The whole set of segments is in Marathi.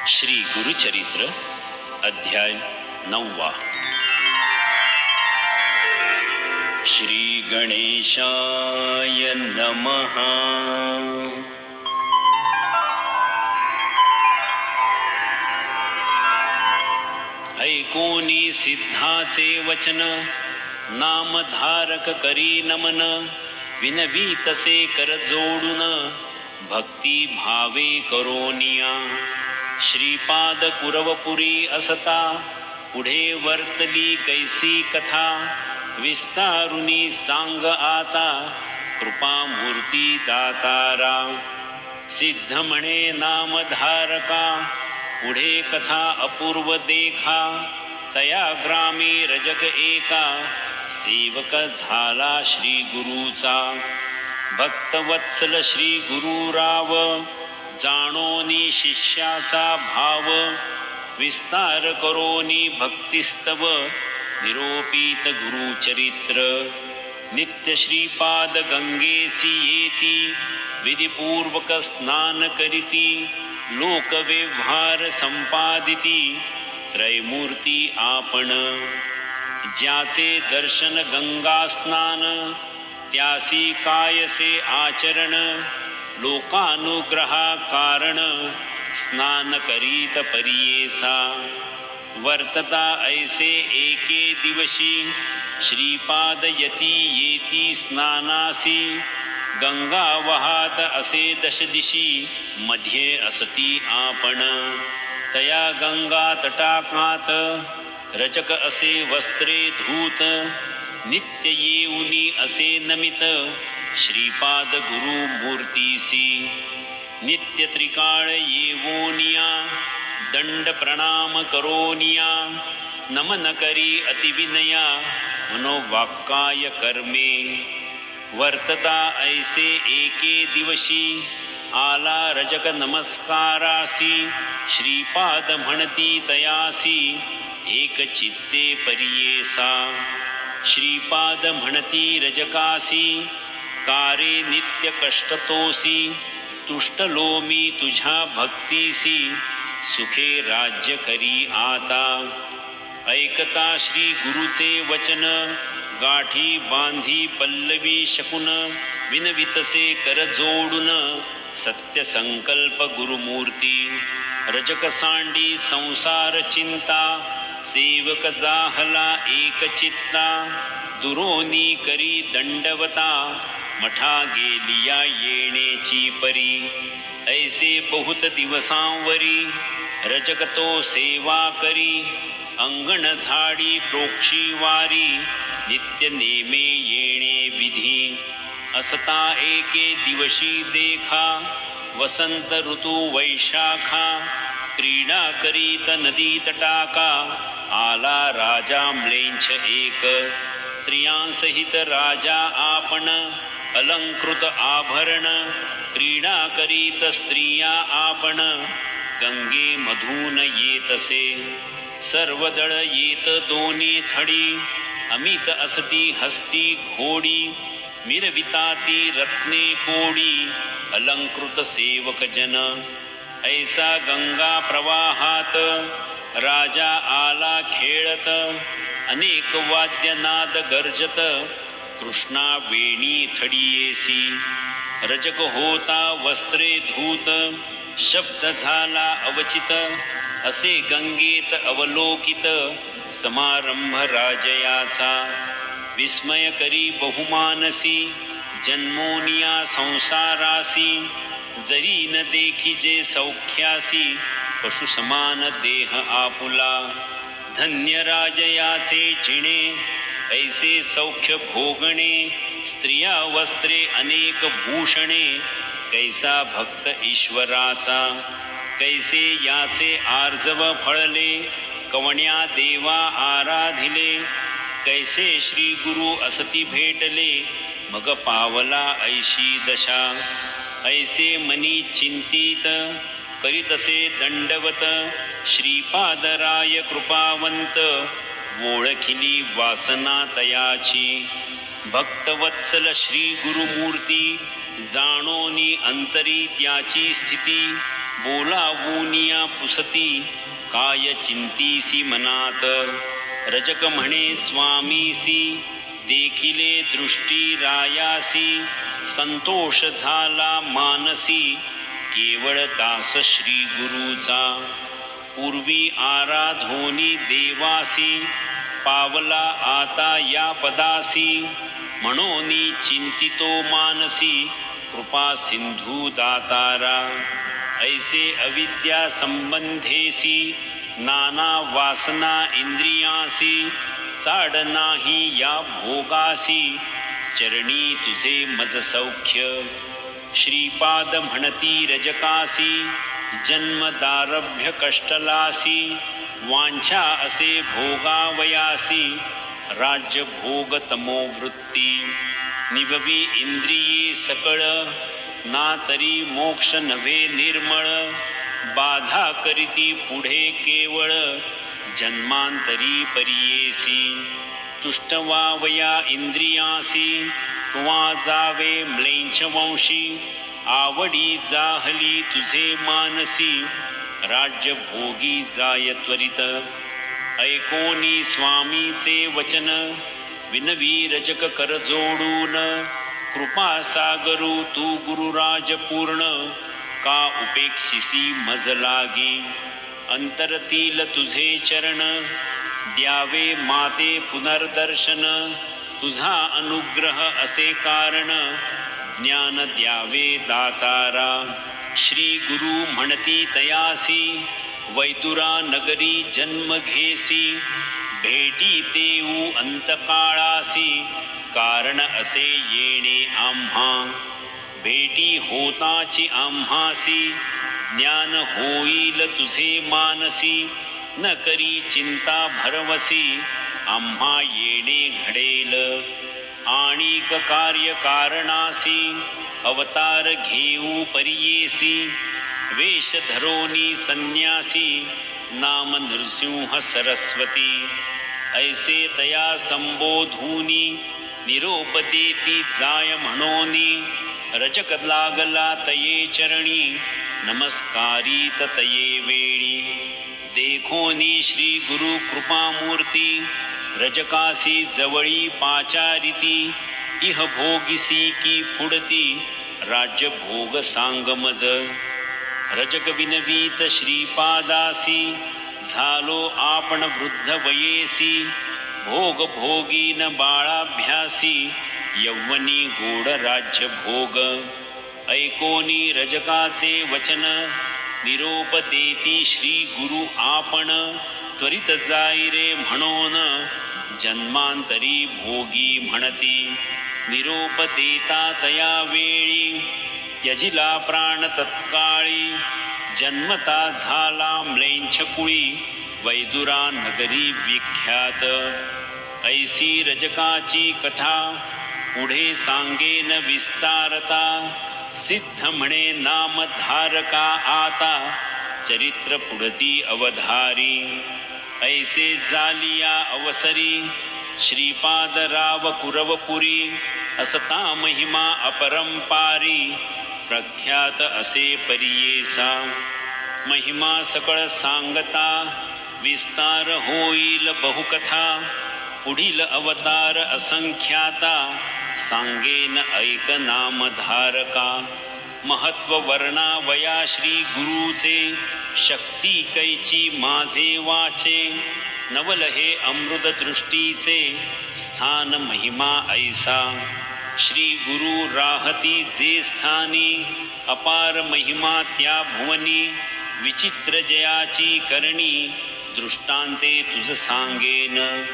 श्री गुरुचरित्र अध्याय 9. श्री गणेशाय नमः. ऐकोनी सिद्धाचे वचन, नामधारक करी नमन. विनवी तसे कर जोडून, भक्ती भावे करोनिया. श्रीपाद कुरवपुरी असता, पुढे वर्तली कैसी कथा. विस्तारुनी सांग आता, कृपामूर्ती दातारा. सिद्ध म्हणे नामधारका, पुढे कथा अपूर्व देखा. तया ग्रामी रजक एका, सेवक झाला श्री गुरुचा. भक्तवत्सल श्री गुरुराव, जाणोनी शिष्याचा भाव. विस्तार करोनी भक्तिस्तव, निरोपित गुरुचरित्र. नित्य श्रीपाद गंगेसी येती, विधिपूर्वक स्नान करीती. लोकव्यवहार संपादिती, त्रैमूर्ती आपण. ज्याचे दर्शन गंगा स्नान, त्यासी कायसे आचरण. लोकानुग्रहा कारण, स्नान करीत परियेसा. वर्तता ऐसे एके दिवशी, श्रीपाद यती येती स्नानासी. गंगा वहात असे दशदिशी, मध्ये असती आपण. तया गंगा तटाकात, रजक असे वस्त्रे धूत. नित्य येऊनी असे नमित, श्रीपाद गुरु मूर्तीसी. नित्य त्रिकाळ येवोनिया, दंड प्रणाम करोनिया. नमन करी अतिविनया, मनोवाक्काय कर्मे. वर्तता ऐसे एके दिवशी, आला रजक नमस्कारासी. श्रीपाद म्हणती तयासी, एक चित्ते परियेसा. श्रीपाद म्हणती रजकासी, कारे नित्य कष्टतोसी. तुष्टलो मी तुझ्या भक्तीसी, सुखे राज्य करी आता. ऐकता श्री गुरुचे वचन, गाठी बांधी पल्लवी शकून. विनवितसे कर जोडून, सत्य संकल्प गुरुमूर्ती. रजक सांडी संसार चिंता, सेवक जाहला एक चित्ता. दुरोनी करी दंडवता, मठा गेलिया येणेची परी. ऐसे बहुत दिवसांवरी, रजक तो सेवा करी. अंगण झाडी प्रोक्षी वारी, नित्य नेमे येणे विधी. असता एके दिवशी देखा, वसंत ऋतू वैशाखा. क्रीडा करीत नदी तटाका, आला राजा म्लेंछ एक. स्त्रियांसहित राजा आपण, अलंकृत आभरण. क्रीडा करीत स्त्रिया आपण, गंगे मधून येतसे. सर्वदळ येत दोन्ही थडी, अमित असती हस्ती घोडी. मिरविताती रत्ने कोडी, अलंकृत सेवक जन. ऐसा गंगा प्रवाहात, राजा आला खेळत. अनेक वाद्यनाद गर्जत, कृष्णा वेणी थडियेसी. रजक होता वस्त्रे धूत, शब्द झाला अवचित. असे गंगेत अवलोकित, समारंभ राजयाचा. विस्मय करी बहुमानसी, जन्मोनिया संसारासी. जरी न देखिजे सौख्यासी, पशु समान देह आपुला. धन्य राजयाचे जिणे, ऐसे सौख्य भोगणे. स्त्रिया वस्त्रे अनेक भूषणे, कैसा भक्त ईश्वराचा. कैसे याचे आर्जव फळले, कवण्या देवा आराधिले. कैसे श्री गुरु असती भेटले, मग पावला ऐशी दशा. ऐसे मनी चिंतित, करीतसे दंडवत. श्रीपादराय कृपावंत, ओळखिली वासना तयाची. भक्तवत्सल श्री गुरुमूर्ती, जाणोनी अंतरी त्याची स्थिती. बोलावूनिया पुसती काय चिंतीसी मनात. रजक म्हणे स्वामीसी देखिले दृष्टी रायासी. संतोष झाला मानसी केवळ दास श्री गुरुचा. पूर्वी आराधोनी देवासी पावला आता या पदासी. म्हणोनी चिंतितो मानसी कृपा सिंधू दातारा. ऐसे अविद्या संबंधेसी नाना वासना इंद्रियासी. चाड नाही या भोगासी चरणी तुझे मज सौख्य. श्रीपाद म्हणती रजकासी जन्मदारभ्य कष्टलासी. वांछा असे भोगावयासी राज्य भोग तमोवृत्ती. निभवी इंद्रिये सकळ ना तरी मोक्ष नव्हे निर्मळ. बाधा करीती पुढे केवळ जन्मांतरी परियेसी. तुष्टवावया इंद्रियासी तुवा जावे म्लेंछ वंशी. आवडी जाहली तुझे मानसी राज्य भोगी जाय त्वरित. ऐकोनी स्वामीचे वचन विनवी रजक कर जोडून. कृपा सागरू तू गुरुराज पूर्ण का उपेक्षिसी मज लागी. अंतरतील तुझे चरण द्यावे माते पुनर्दर्शन. तुझा अनुग्रह असे कारण ज्ञान द्यावे दातारा. श्री गुरु म्हणती तयासी वैदुरा नगरी जन्म घेसी. भेटी देऊ अंतकाळासी कारण असे येणे आम्हा. भेटी होताची आम्हासी ज्ञान होईल तुझे मानसी. न करी चिंता भरवसी आम्हा येणे घडेल. आणिक कार्य कारणासी अवतार घेऊ परियेसी. वेश धरोनी संन्यासी नाम नृसिंह सरस्वती. ऐसे तया संबोधूनी निरोप देती जाय म्हणोनी. रजक लागला तये चरणी नमस्कारित तये वेळी. देखोनी श्री गुरु कृपामूर्ती रजकासी जवळी पाचारिती. इह भोगिसी की फुडती राज्य भोग सांग मज. रजक विनवीत श्रीपादासी झालो आपण वृद्ध वयेसी. भोग भोगीन बाळाभ्यासी यौवनी गोड राज्य भोग. ऐकोनी रजकाचे वचन निरोप देती श्री गुरु आपण. त्वरित जाई रे म्हणून जन्मांतरी भोगी म्हणती. निरोप देता तया वेळी त्यजिला प्राण तत्काळी. जन्मता झाला म्लेंछ कुळी वैदुरा नगरी विख्यात. ऐसी रजकाची कथा पुढे सांगेन विस्तारता. सिद्ध म्हणे नामधारका आता चरित्र पुढती अवधारी. ऐसे जालिया अवसरी श्रीपाद राव कुरवपुरी. असता महिमा अपरंपारी प्रख्यात असे परियेसा. महिमा सकळ सांगता विस्तार होईल बहुकथा. पुढील अवतार असंख्याता सांगेन ऐक नामधारका. महत्व वर्णावया श्री गुरुचे शक्ती कैची माझे वाचे. नवल हे अमृत दृष्टीचे स्थान महिमा ऐसा. श्री गुरु राहती जे स्थानी अपार महिमा त्या भुवनी. विचित्र जयाची करणी दृष्टांते तुझ सांगेन.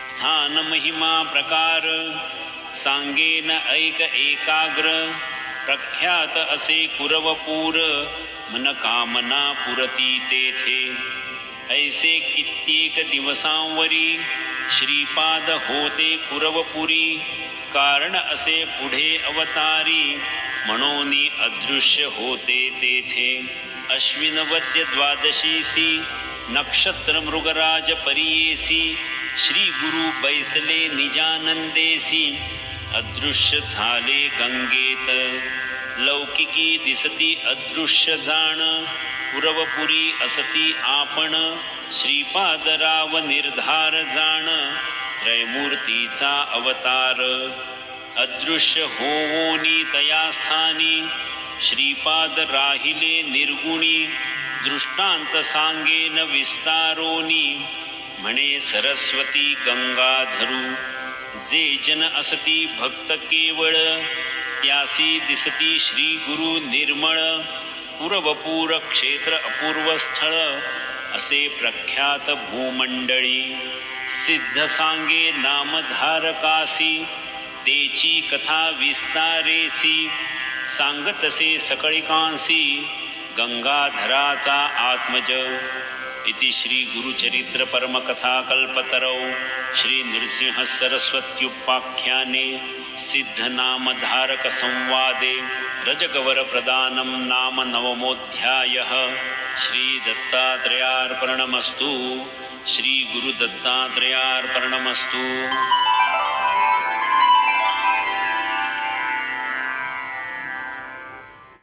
स्थान महिमा प्रकार सांगेन ऐक एकाग्र. प्रख्यात असे कुरवपूर मन कामना पुरती तेथे. ऐसे कित्येक दिवसांवरी श्रीपाद होते कुरवपुरी. कारण असे पुढे अवतारी म्हणोनी अदृश्य होते तेथे. अश्विनवद्य द्वादशीसी नक्षत्र मृगराज परियेसी. श्री गुरु बैसले निजानंदेसी अदृश्य झाले गंगेत. लौकिकी दिसती अदृश्य जाण पुरवपुरी असती आपण श्रीपादराव निर्धार जाण त्रैमूर्तीचा अवतार अदृश्य होवोनी तया स्थानी श्रीपाद राहिले निर्गुणी दृष्टांत सांगेन विस्तारोनी म्हणे सरस्वती गंगाधरू जे जन असती भक्त केवळ त्यासी दिसती श्री गुरु निर्मळ पूर्वपूर क्षेत्र अपूर्व स्थळ असे प्रख्यात भूमंडळी सिद्ध सांगे नामधारकासी तेची कथा विस्तारेसी सांगतसे सकळिकांसी गंगाधराचा आत्मज इति श्री गुरुचरित्र परमकथा कल्पतरौ श्री नृसिंह सरस्वत्युपाख्याने सिद्धनामधारक संवादे रजगवर प्रदानं नाम नवमोऽध्यायः श्री दत्तात्रेयार्पणमस्तु श्री गुरु दत्तात्रेयार्पणमस्तु।